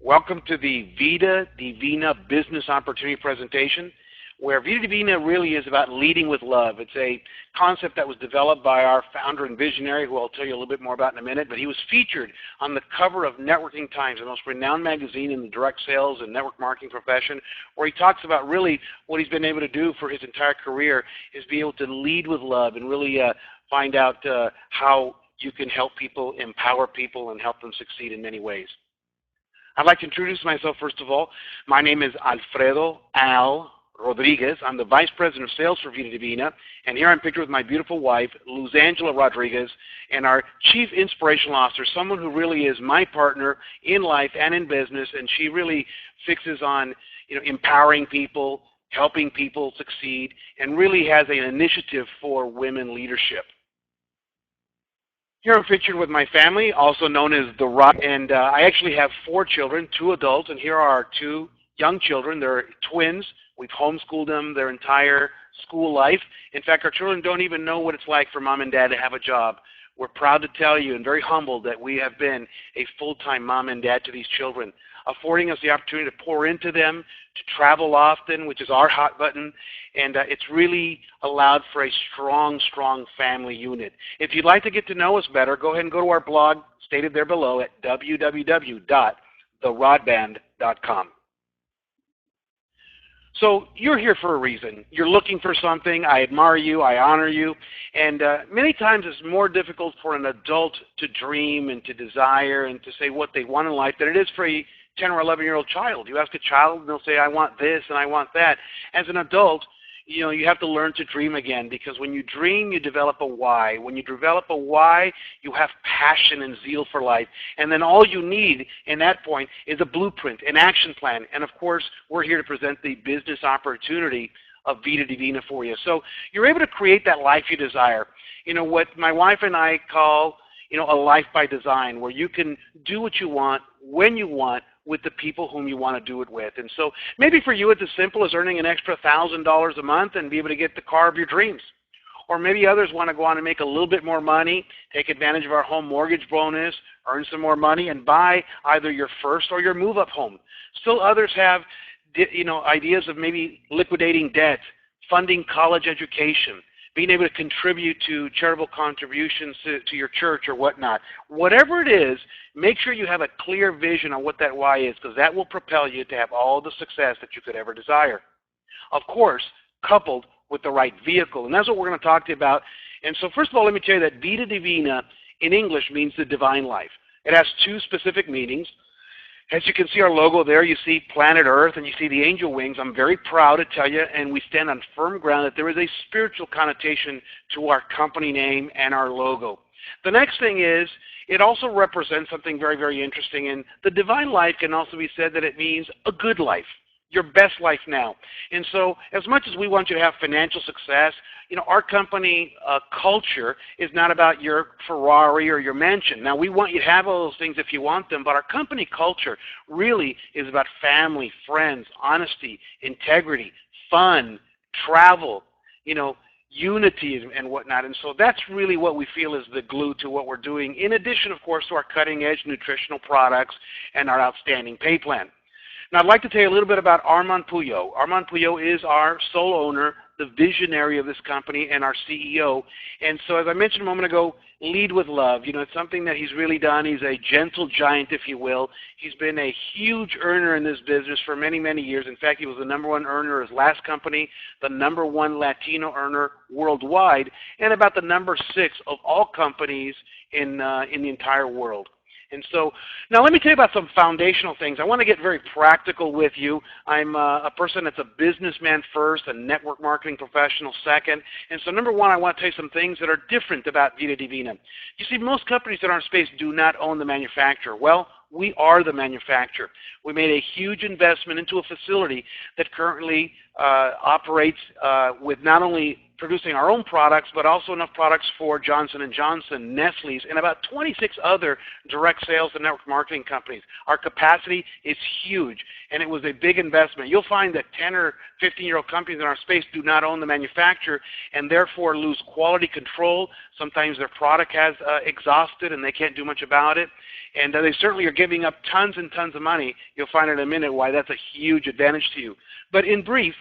Welcome to the Vida Divina Business Opportunity Presentation, where Vida Divina really is about leading with love. It's a concept that was developed by our founder and visionary, who I'll tell you a little bit more about in a minute, but he was featured on the cover of Networking Times, the most renowned magazine in the direct sales and network marketing profession, where he talks about really what he's been able to do for his entire career is be able to lead with love and really find out how you can help people, empower people, and help them succeed in many ways. I'd like to introduce myself first of all. My name is Alfredo Al Rodriguez. I'm the Vice President of Sales for Vida Divina, and here I'm pictured with my beautiful wife, Luz Angela Rodriguez, and our Chief Inspirational Officer, someone who really is my partner in life and in business, and she really fixes on empowering people, helping people succeed, and really has an initiative for women leadership. Here I'm pictured with my family, also known as the Rock, and I actually have 4 children, 2 adults, and here are our 2 young children. They're twins. We've homeschooled them their entire school life. In fact, our children don't even know what it's like for mom and dad to have a job. We're proud to tell you and very humbled that we have been a full-time mom and dad to these children, affording us the opportunity to pour into them, to travel often, which is our hot button, and it's really allowed for a strong, strong family unit. If you'd like to get to know us better, go ahead and go to our blog, stated there below, at www.therodband.com. So you're here for a reason. You're looking for something. I admire you. I honor you. And many times it's more difficult for an adult to dream and to desire and to say what they want in life than it is for a 10 or 11-year-old child. You ask a child and they'll say, I want this and I want that. As an adult, you have to learn to dream again, because when you dream, you develop a why. When you develop a why, you have passion and zeal for life. And then all you need in that point is a blueprint, an action plan. And of course, we're here to present the business opportunity of Vida Divina for you. So you're able to create that life you desire. What my wife and I call, a life by design, where you can do what you want, when you want, with the people whom you want to do it with. And so maybe for you it's as simple as earning an extra $1,000 a month and be able to get the car of your dreams. Or maybe others want to go on and make a little bit more money, take advantage of our home mortgage bonus, earn some more money, and buy either your first or your move-up home. Still others have ideas of maybe liquidating debt, funding college education, being able to contribute to charitable contributions to your church or whatnot. Whatever it is, make sure you have a clear vision on what that why is, because that will propel you to have all the success that you could ever desire. Of course, coupled with the right vehicle. And that's what we're going to talk to you about. And so first of all, let me tell you that Vida Divina in English means the divine life. It has 2 specific meanings. As you can see our logo there, you see planet Earth and you see the angel wings. I'm very proud to tell you, and we stand on firm ground, that there is a spiritual connotation to our company name and our logo. The next thing is, it also represents something very, very interesting, and the divine life can also be said that it means a good life, your best life now. And so as much as we want you to have financial success, our company culture is not about your Ferrari or your mansion. Now, we want you to have all those things if you want them, but our company culture really is about family, friends, honesty, integrity, fun, travel, unity and whatnot. And so that's really what we feel is the glue to what we're doing, in addition, of course, to our cutting-edge nutritional products and our outstanding pay plan. Now, I'd like to tell you a little bit about Armand Puyo. Armand Puyo is our sole owner, the visionary of this company, and our CEO. And so, as I mentioned a moment ago, lead with love. It's something that he's really done. He's a gentle giant, if you will. He's been a huge earner in this business for many, many years. In fact, he was the #1 earner of his last company, the #1 Latino earner worldwide, and about the #6 of all companies in the entire world. And so, now let me tell you about some foundational things. I want to get very practical with you. I'm a person that's a businessman first, a network marketing professional second. And so #1, I want to tell you some things that are different about Vida Divina. You see, most companies in our space do not own the manufacturer. Well, we are the manufacturer. We made a huge investment into a facility that currently operates with not only producing our own products, but also enough products for Johnson & Johnson, Nestle's, and about 26 other direct sales and network marketing companies. Our capacity is huge, and it was a big investment. You'll find that 10 or 15-year-old companies in our space do not own the manufacturer and therefore lose quality control. Sometimes their product has exhausted and they can't do much about it. And they certainly are giving up tons and tons of money. You'll find in a minute why that's a huge advantage to you. But in brief,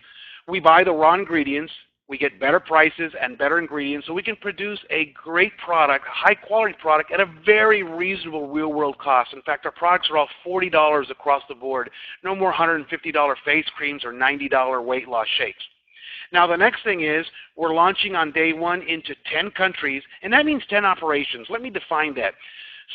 we buy the raw ingredients, we get better prices and better ingredients, so we can produce a great product, a high-quality product, at a very reasonable real-world cost. In fact, our products are all $40 across the board. No more $150 face creams or $90 weight loss shakes. Now, the next thing is we're launching on day one into 10 countries, and that means 10 operations. Let me define that.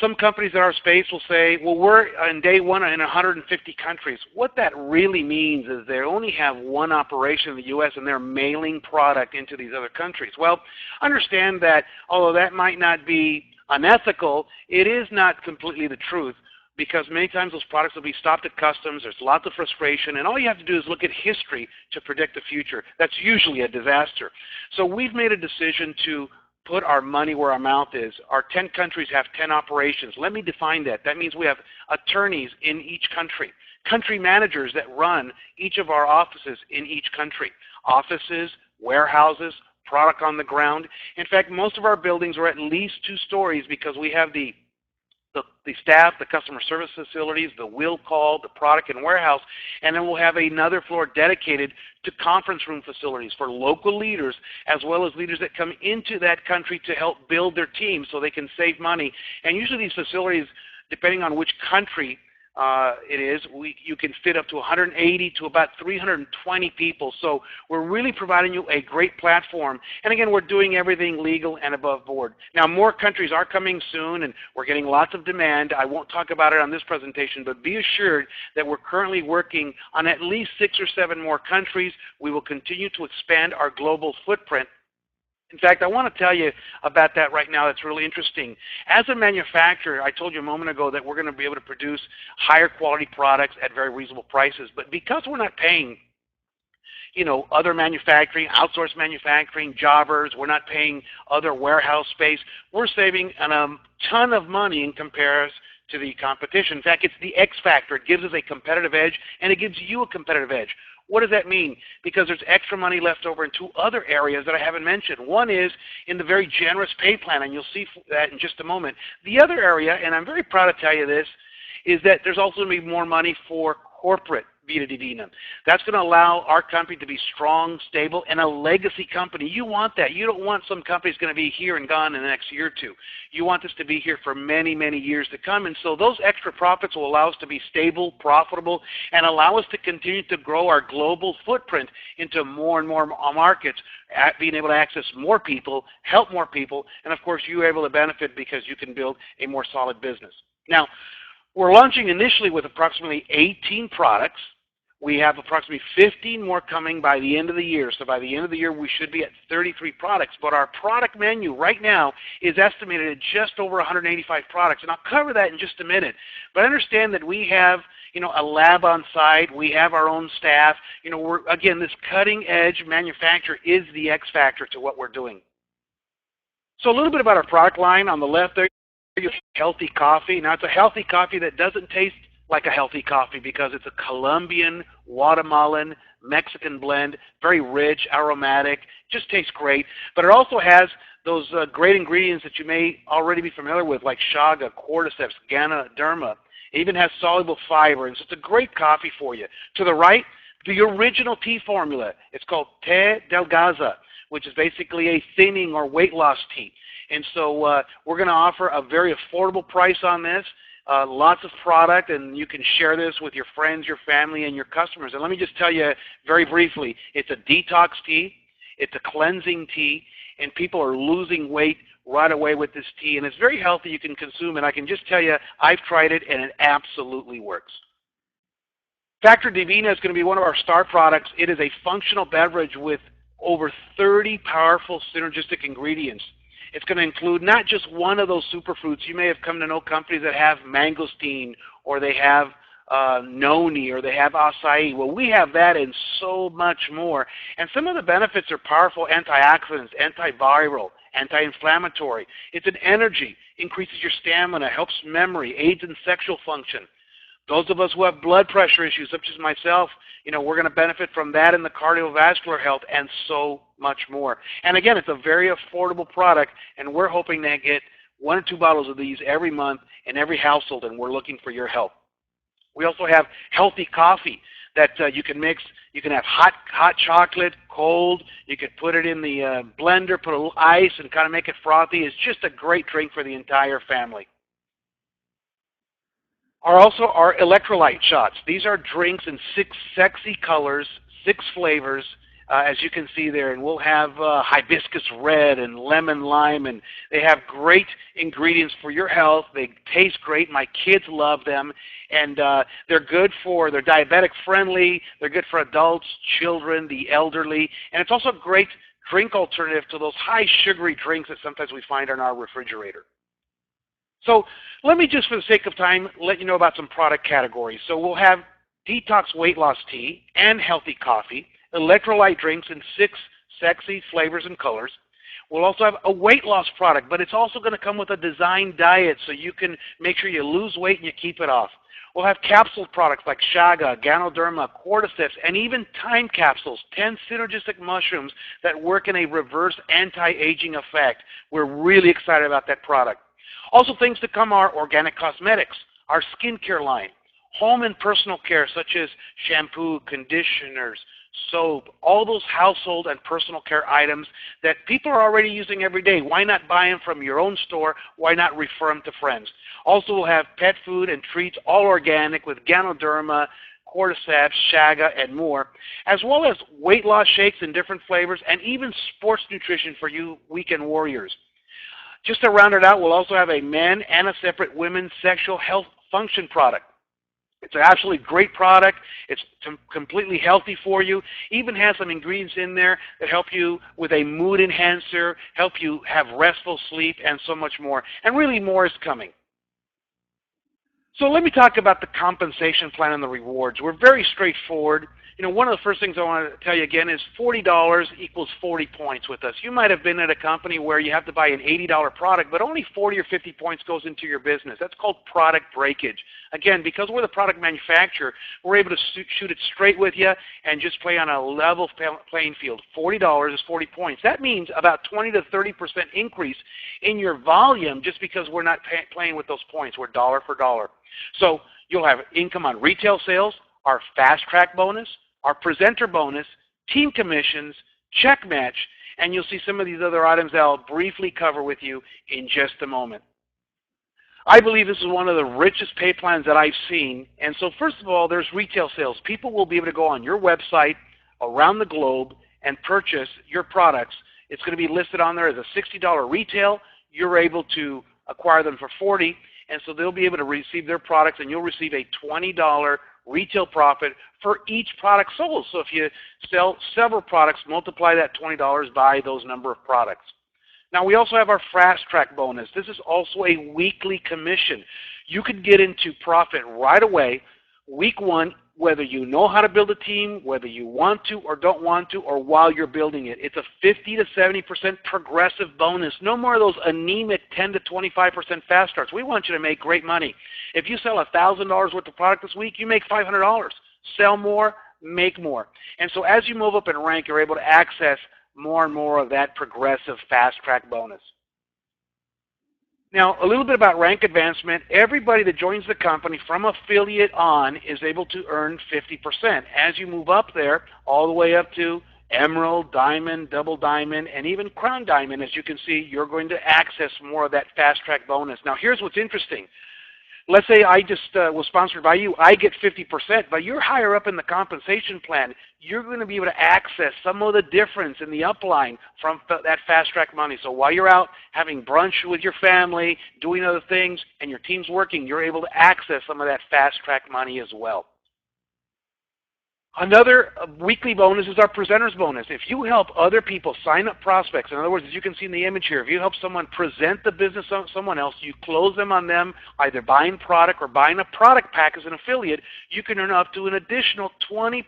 Some companies in our space will say, well, we're on day one in 150 countries. What that really means is they only have one operation in the U.S. and they're mailing product into these other countries. Well, understand that although that might not be unethical, it is not completely the truth, because many times those products will be stopped at customs. There's lots of frustration, and all you have to do is look at history to predict the future. That's usually a disaster. So we've made a decision to put our money where our mouth is. Our 10 countries have 10 operations. Let me define that. That means we have attorneys in each country, country managers that run each of our offices in each country, offices, warehouses, product on the ground. In fact, most of our buildings are at least 2 stories because we have the staff, the customer service facilities, the will call, the product and warehouse, and then we'll have another floor dedicated to conference room facilities for local leaders as well as leaders that come into that country to help build their team so they can save money. And usually these facilities, depending on which country it is, you can fit up to 180 to about 320 people. So we're really providing you a great platform. And again, we're doing everything legal and above board. Now, more countries are coming soon, and we're getting lots of demand. I won't talk about it on this presentation, but be assured that we're currently working on at least 6 or 7 more countries. We will continue to expand our global footprint. In fact, I want to tell you about that right now. That's really interesting. As a manufacturer, I told you a moment ago that we're going to be able to produce higher quality products at very reasonable prices. But because we're not paying, other manufacturing, outsourced manufacturing, jobbers, we're not paying other warehouse space, we're saving a ton of money in comparison to the competition. In fact, it's the X factor. It gives us a competitive edge, and it gives you a competitive edge. What does that mean? Because there's extra money left over in 2 other areas that I haven't mentioned. One is in the very generous pay plan, and you'll see that in just a moment. The other area, and I'm very proud to tell you this, is that there's also going to be more money for corporate Vida Divina. That's going to allow our company to be strong, stable, and a legacy company. You want that. You don't want some company's going to be here and gone in the next year or 2. You want this to be here for many, many years to come. And so those extra profits will allow us to be stable, profitable, and allow us to continue to grow our global footprint into more and more markets, being able to access more people, help more people, and of course you're able to benefit because you can build a more solid business. Now, we're launching initially with approximately 18 products. We have approximately 15 more coming by the end of the year. So by the end of the year, we should be at 33 products. But our product menu right now is estimated at just over 185 products. And I'll cover that in just a minute. But understand that we have, a lab on site. We have our own staff. Again, this cutting-edge manufacturer is the X factor to what we're doing. So a little bit about our product line. On the left there, healthy coffee. Now, it's a healthy coffee that doesn't taste like a healthy coffee because it's a Colombian, Guatemalan, Mexican blend, very rich, aromatic, just tastes great. But it also has those great ingredients that you may already be familiar with, like Chaga, cordyceps, Gano, Derma. It even has soluble fiber, and so it's a great coffee for you. To the right, the original tea formula. It's called Té Delgaza, which is basically a thinning or weight loss tea. And so we're going to offer a very affordable price on this, lots of product, and you can share this with your friends, your family, and your customers. And let me just tell you very briefly, it's a detox tea, it's a cleansing tea, and people are losing weight right away with this tea. And it's very healthy. You can consume it. I can just tell you, I've tried it, and it absolutely works. Factor Divina is going to be one of our star products. It is a functional beverage with over 30 powerful synergistic ingredients. It's going to include not just one of those superfruits. You may have come to know companies that have mangosteen, or they have noni, or they have acai. Well, we have that and so much more. And some of the benefits are powerful antioxidants, antiviral, anti-inflammatory. It's an energy, increases your stamina, helps memory, aids in sexual function. Those of us who have blood pressure issues, such as myself, we're going to benefit from that and the cardiovascular health and so much more. And again, it's a very affordable product, and we're hoping to get 1 or 2 bottles of these every month in every household, and we're looking for your help. We also have healthy coffee that you can mix. You can have hot chocolate, cold. You could put it in the blender, put a little ice, and kind of make it frothy. It's just a great drink for the entire family. Also our electrolyte shots. These are drinks in 6 sexy colors, 6 flavors, as you can see there. And we'll have hibiscus red and lemon lime, and they have great ingredients for your health. They taste great. My kids love them, and they're diabetic friendly. They're good for adults, children, the elderly, and it's also a great drink alternative to those high sugary drinks that sometimes we find in our refrigerator. So let me just, for the sake of time, let you know about some product categories. So we'll have detox weight loss tea and healthy coffee, electrolyte drinks in 6 sexy flavors and colors. We'll also have a weight loss product, but it's also going to come with a design diet so you can make sure you lose weight and you keep it off. We'll have capsule products like Chaga, Gano, cordyceps, and even time capsules, 10 synergistic mushrooms that work in a reverse anti-aging effect. We're really excited about that product. Also, things to come are organic cosmetics, our skincare line, home and personal care such as shampoo, conditioners, soap, all those household and personal care items that people are already using every day. Why not buy them from your own store? Why not refer them to friends? Also, we'll have pet food and treats, all organic with Ganoderma, cordyceps, Chaga, and more, as well as weight loss shakes in different flavors and even sports nutrition for you weekend warriors. Just to round it out, we'll also have a men and a separate women's sexual health function product. It's an absolutely great product. It's completely healthy for you. Even has some ingredients in there that help you with a mood enhancer, help you have restful sleep, and so much more. And really more is coming. So let me talk about the compensation plan and the rewards. We're very straightforward. One of the first things I want to tell you again is $40 equals 40 points with us. You might have been at a company where you have to buy an $80 product, but only 40 or 50 points goes into your business. That's called product breakage. Again, because we're the product manufacturer, we're able to shoot it straight with you and just play on a level playing field. $40 is 40 points. That means about 20 to 30% increase in your volume just because we're not playing with those points. We're dollar for dollar. So you'll have income on retail sales, our fast track bonus, our presenter bonus, team commissions, check match, and you'll see some of these other items that I'll briefly cover with you in just a moment. I believe this is one of the richest pay plans that I've seen. And so first of all, there's retail sales. People will be able to go on your website around the globe and purchase your products. It's going to be listed on there as a $60 retail. You're able to acquire them for $40, and so they'll be able to receive their products, and you'll receive a $20 retail profit for each product sold. So if you sell several products, multiply that $20 by those number of products. Now we also have our fast track bonus. This is also a weekly commission. You could get into profit right away, week 1, whether you know how to build a team, whether you want to or don't want to, or while you're building it. It's a 50 to 70% progressive bonus. No more of those anemic 10 to 25% fast starts. We want you to make great money. If you sell $1,000 worth of product this week, you make $500. Sell more, make more. And so as you move up in rank, you're able to access more and more of that progressive fast track bonus. Now, a little bit about rank advancement. Everybody that joins the company from affiliate on is able to earn 50%. As you move up there, all the way up to emerald, diamond, double diamond, and even crown diamond, as you can see, you're going to access more of that fast track bonus. Now, here's what's interesting. Let's say I just was sponsored by you. I get 50%, but you're higher up in the compensation plan. You're going to be able to access some of the difference in the upline from that fast track money. So while you're out having brunch with your family, doing other things, and your team's working, you're able to access some of that fast track money as well. Another weekly bonus is our presenter's bonus. If you help other people sign up prospects, in other words, as you can see in the image here, if you help someone present the business to someone else, you close them on them either buying product or buying a product pack as an affiliate, you can earn up to an additional 20%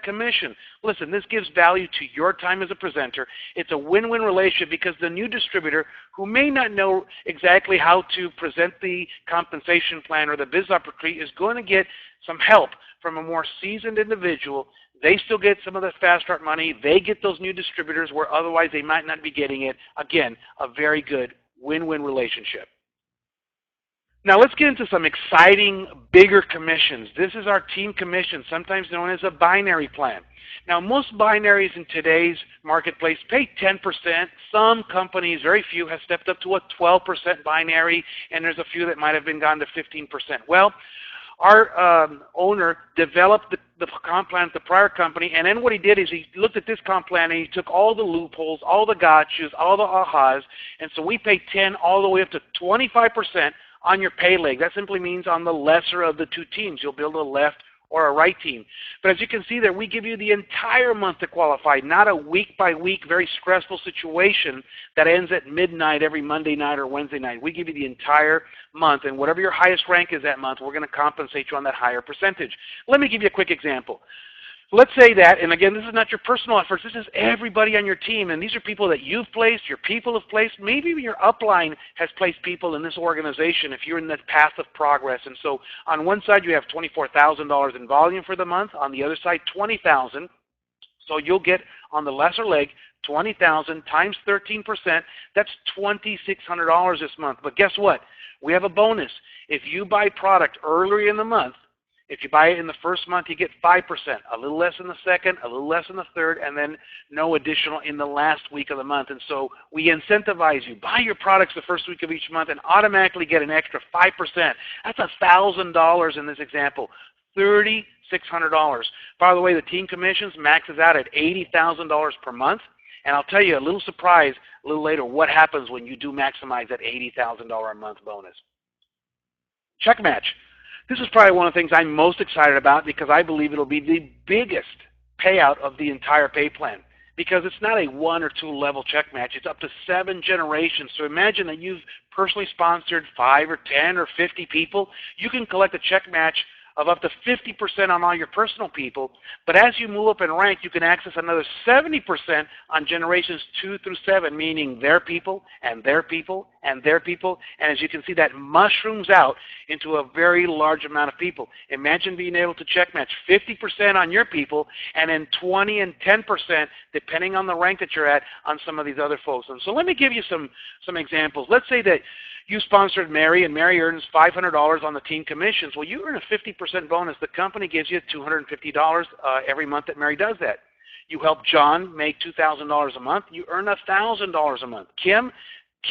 commission. Listen, this gives value to your time as a presenter. It's a win-win relationship because the new distributor who may not know exactly how to present the compensation plan or the biz opportunity is going to get some help from a more seasoned individual. They still get some of the fast start money. They get those new distributors where otherwise they might not be getting it. Again, a very good win-win relationship. Now let's get into some exciting, bigger commissions. This is our team commission, sometimes known as a binary plan. Now most binaries in today's marketplace pay 10%. Some companies, very few, have stepped up to a 12% binary, and there's a few that might have been gone to 15%. Well, our owner developed the comp plan at the prior company, and then what he did is he looked at this comp plan and he took all the loopholes, all the gotchas, all the ahas, and so we pay 10 all the way up to 25% on your pay leg. That simply means on the lesser of the two teams. You'll build a left or a right team. But as you can see there, we give you the entire month to qualify, not a week-by-week, very stressful situation that ends at midnight every Monday night or Wednesday night. We give you the entire month, and whatever your highest rank is that month, we're going to compensate you on that higher percentage. Let me give you a quick example. Let's say that, and again, this is not your personal efforts, this is everybody on your team, and these are people that you've placed, your people have placed, maybe even your upline has placed people in this organization if you're in that path of progress. And so on one side you have $24,000 in volume for the month, on the other side $20,000. So you'll get on the lesser leg 20,000 times 13%, that's $2,600 this month. But guess what? We have a bonus. If you buy product earlier in the month, if you buy it in the first month, you get 5%, a little less in the second, a little less in the third, and then no additional in the last week of the month. And so we incentivize you. Buy your products the first week of each month and automatically get an extra 5%. That's $1,000 in this example, $3,600. By the way, the team commissions maxes out at $80,000 per month. And I'll tell you a little surprise a little later what happens when you do maximize that $80,000 a month bonus. Check match. This is probably one of the things I'm most excited about because I believe it'll be the biggest payout of the entire pay plan because it's not a 1 or 2 level check match. It's up to 7 generations. So imagine that you've personally sponsored 5 or 10 or 50 people. You can collect a check match of up to 50% on all your personal people, but as you move up in rank, you can access another 70% on generations 2 through 7, meaning their people and their people and their people, and as you can see, that mushrooms out into a very large amount of people. Imagine being able to check match 50% on your people, and then 20 and 10%, depending on the rank that you're at, on some of these other folks. And so let me give you some examples. Let's say that you sponsored Mary, and Mary earns $500 on the team commissions. Well, you earn a 50% bonus. The company gives you $250 every month that Mary does that. You help John make $2,000 a month. You earn $1,000 a month. Kim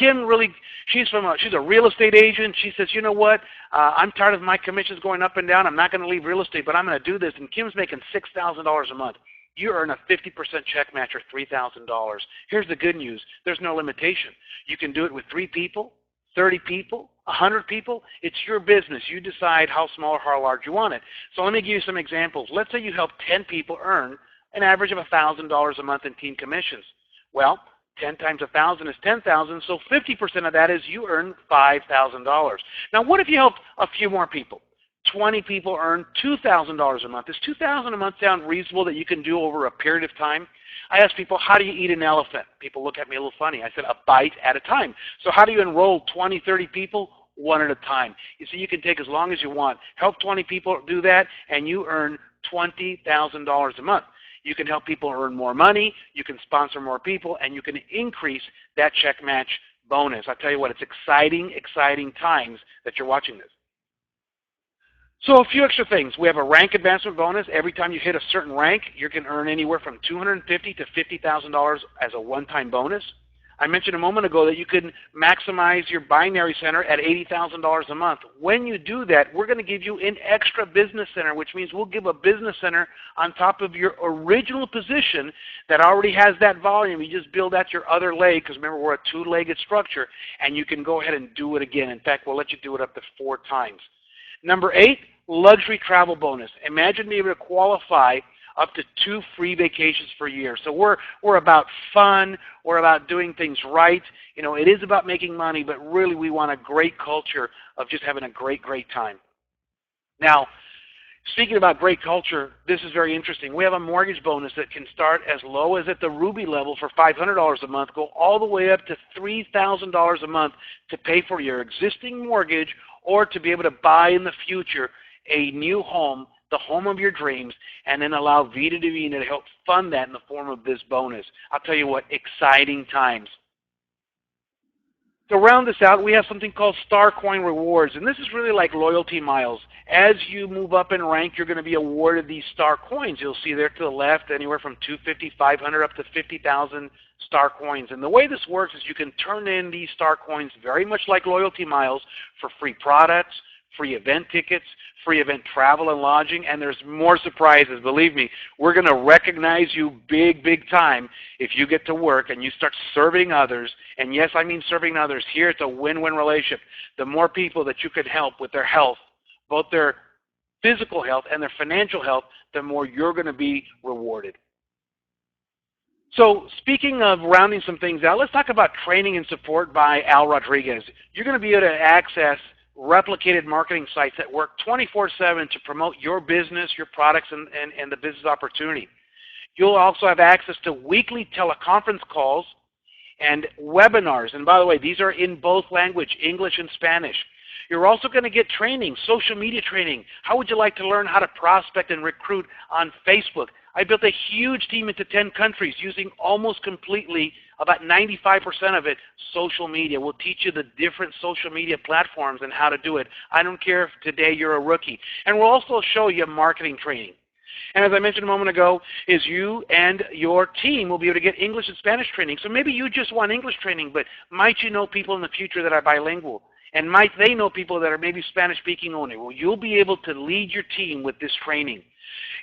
really, she's a real estate agent. She says, you know what? I'm tired of my commissions going up and down. I'm not going to leave real estate, but I'm going to do this. And Kim's making $6,000 a month. You earn a 50% check match or $3,000. Here's the good news. There's no limitation. You can do it with 3 people. 30 people, 100 people, it's your business. You decide how small or how large you want it. So let me give you some examples. Let's say you help 10 people earn an average of $1,000 a month in team commissions. Well, 10 times 1,000 is 10,000, so 50% of that is you earn $5,000. Now what if you help a few more people? 20 people earn $2,000 a month. Does $2,000 a month sound reasonable that you can do over a period of time? I ask people, how do you eat an elephant? People look at me a little funny. I said, a bite at a time. So how do you enroll 20, 30 people? One at a time. You see, you can take as long as you want. Help 20 people do that, and you earn $20,000 a month. You can help people earn more money, you can sponsor more people, and you can increase that check match bonus. I'll tell you what, it's exciting, exciting times that you're watching this. So a few extra things. We have a rank advancement bonus. Every time you hit a certain rank, you can earn anywhere from $250,000 to $50,000 as a one-time bonus. I mentioned a moment ago that you can maximize your binary center at $80,000 a month. When you do that, we're going to give you an extra business center, which means we'll give a business center on top of your original position that already has that volume. You just build out your other leg, because remember, we're a 2-legged structure, and you can go ahead and do it again. In fact, we'll let you do it up to 4 times. Number 8, luxury travel bonus. Imagine being able to qualify up to 2 free vacations per year. So we're about fun. We're about doing things right. You know, it is about making money, but really we want a great culture of just having a great, great time. Now, speaking about great culture, this is very interesting. We have a mortgage bonus that can start as low as at the Ruby level for $500 a month, go all the way up to $3,000 a month to pay for your existing mortgage or to be able to buy in the future a new home, the home of your dreams, and then allow Vida Divina to help fund that in the form of this bonus. I'll tell you what, exciting times. To round this out, we have something called Star Coin Rewards, and this is really like loyalty miles. As you move up in rank, you're going to be awarded these Star Coins. You'll see there to the left anywhere from 250, 500, up to 50,000 Star Coins. And the way this works is you can turn in these Star Coins very much like loyalty miles for free products, free event tickets, free event travel and lodging, and there's more surprises. Believe me, we're going to recognize you big, big time if you get to work and you start serving others. And yes, I mean serving others. Here it's a win-win relationship. The more people that you can help with their health, both their physical health and their financial health, the more you're going to be rewarded. So speaking of rounding some things out, let's talk about training and support by Al Rodriguez. You're going to be able to access replicated marketing sites that work 24/7 to promote your business, your products, and the business opportunity. You'll also have access to weekly teleconference calls and webinars. And by the way, these are in both language, English and Spanish. You're also going to get training, social media training. How would you like to learn how to prospect and recruit on Facebook? I built a huge team into 10 countries using almost completely, about 95% of it, social media. We'll teach you the different social media platforms and how to do it. I don't care if today you're a rookie. And we'll also show you marketing training. And as I mentioned a moment ago, is you and your team will be able to get English and Spanish training. So maybe you just want English training, but might you know people in the future that are bilingual? And might they know people that are maybe Spanish-speaking only? Well, you'll be able to lead your team with this training.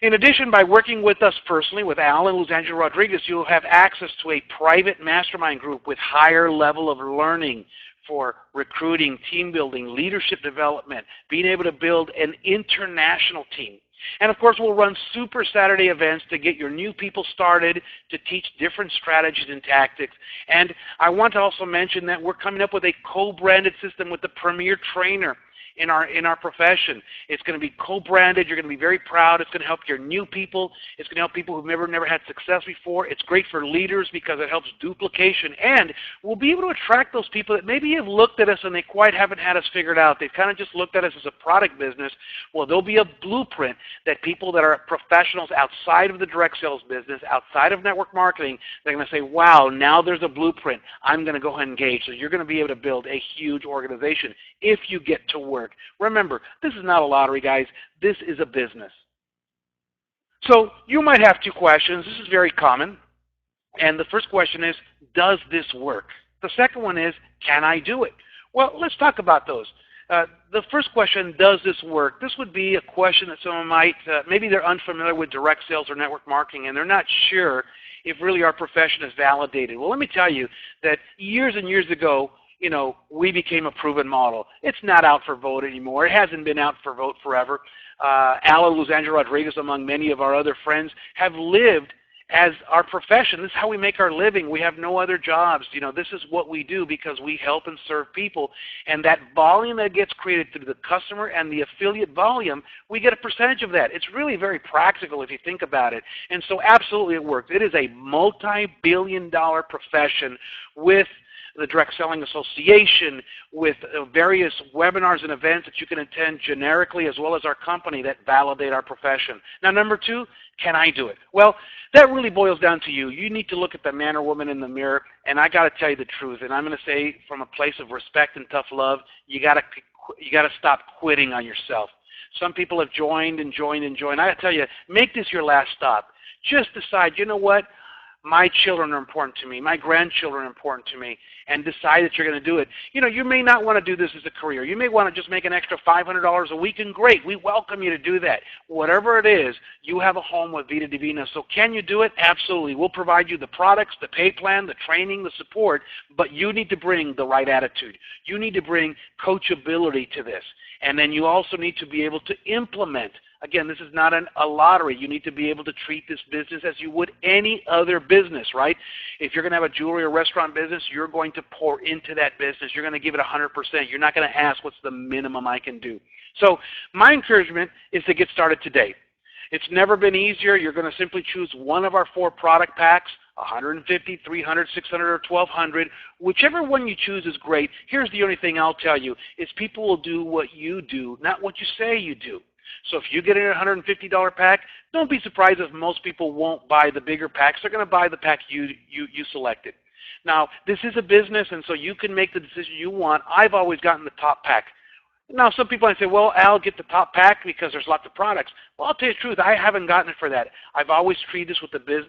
In addition, by working with us personally, with Al and Luzangela Rodriguez, you'll have access to a private mastermind group with higher level of learning for recruiting, team building, leadership development, being able to build an international team. And of course, we'll run Super Saturday events to get your new people started, to teach different strategies and tactics. And I want to also mention that we're coming up with a co-branded system with the premier trainer in our profession. It's going to be co-branded. You're going to be very proud. It's going to help your new people. It's going to help people who've never had success before. It's great for leaders because it helps duplication. And we'll be able to attract those people that maybe have looked at us and they quite haven't had us figured out. They've kind of just looked at us as a product business. Well, there'll be a blueprint that people that are professionals outside of the direct sales business, outside of network marketing, they're going to say, wow, now there's a blueprint. I'm going to go ahead and engage. So you're going to be able to build a huge organization if you get to work. Remember, this is not a lottery, guys. This is a business. So you might have two questions. This is very common. And the first question is, does this work? The second one is, can I do it? Well, let's talk about those. The first question, does this work? This would be a question that someone might, maybe they're unfamiliar with direct sales or network marketing and they're not sure if really our profession is validated. Well, let me tell you that years and years ago, you know, we became a proven model. It's not out for vote anymore. It hasn't been out for vote forever. Al and Luzangela Rodriguez, among many of our other friends, have lived as our profession. This is how we make our living. We have no other jobs. You know, this is what we do because we help and serve people. And that volume that gets created through the customer and the affiliate volume, we get a percentage of that. It's really very practical if you think about it. And so absolutely it works. It is a multi-billion-dollar profession with the Direct Selling Association, with various webinars and events that you can attend generically, as well as our company that validate our profession. Now, number two, can I do it? Well, that really boils down to you. You need to look at the man or woman in the mirror, and I got to tell you the truth. And I'm going to say, from a place of respect and tough love, you got to stop quitting on yourself. Some people have joined and joined and joined. I tell you, make this your last stop. Just decide, you know what? My children are important to me. My grandchildren are important to me. And decide that you're going to do it. You know, you may not want to do this as a career. You may want to just make an extra $500 a week, and great. We welcome you to do that. Whatever it is, you have a home with Vida Divina. So can you do it? Absolutely. We'll provide you the products, the pay plan, the training, the support, but you need to bring the right attitude. You need to bring coachability to this. And then you also need to be able to implement. Again, this is not a lottery. You need to be able to treat this business as you would any other business, right? If you're going to have a jewelry or restaurant business, you're going to pour into that business. You're going to give it 100%. You're not going to ask what's the minimum I can do. So my encouragement is to get started today. It's never been easier. You're going to simply choose one of our 4 product packs, 150, 300, 600, or 1,200. Whichever one you choose is great. Here's the only thing I'll tell you, is people will do what you do, not what you say you do. So if you get in a $150 pack, don't be surprised if most people won't buy the bigger packs. They're going to buy the pack you selected. Now, this is a business, and so you can make the decision you want. I've always gotten the top pack. Now, some people might say, well, Al, get the top pack because there's lots of products. Well, I'll tell you the truth. I haven't gotten it for that. I've always treated this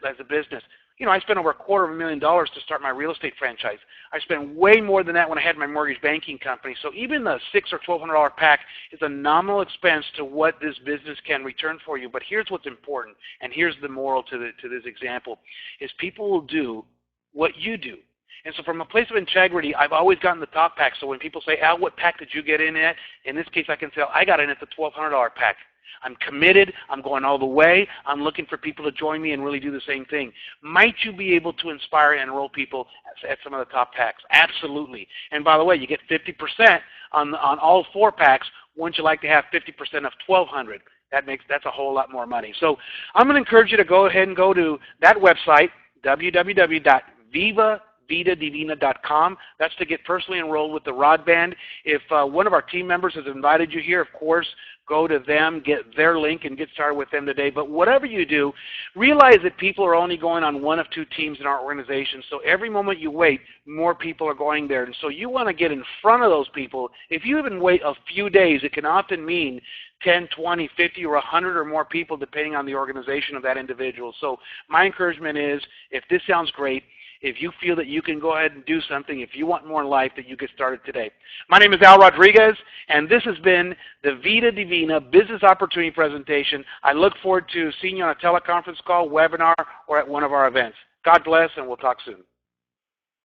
as a business. You know, I spent over $250,000 to start my real estate franchise. I spent way more than that when I had my mortgage banking company. So even the $600 or $1,200 pack is a nominal expense to what this business can return for you. But here's what's important, and here's the moral to this example, is people will do what you do. And so from a place of integrity, I've always gotten the top pack. So when people say, Al, what pack did you get in at? In this case, I can say, I got in at the $1,200 pack. I'm committed. I'm going all the way. I'm looking for people to join me and really do the same thing. Might you be able to inspire and enroll people at some of the top packs? Absolutely. And by the way, you get 50% on all 4 packs. Wouldn't you like to have 50% of 1,200? That's a whole lot more money. So I'm going to encourage you to go ahead and go to that website, www.vidadivina.com. That's to get personally enrolled with the Rod Band. If one of our team members has invited you here, of course, go to them, get their link, and get started with them today. But whatever you do, realize that people are only going on 1 of 2 teams in our organization. So every moment you wait, more people are going there. And so you want to get in front of those people. If you even wait a few days, it can often mean 10, 20, 50, or 100 or more people, depending on the organization of that individual. So my encouragement is, if this sounds great, if you feel that you can go ahead and do something, if you want more in life, that you get started today. My name is Al Rodriguez, and this has been the Vida Divina Business Opportunity Presentation. I look forward to seeing you on a teleconference call, webinar, or at one of our events. God bless, and we'll talk soon.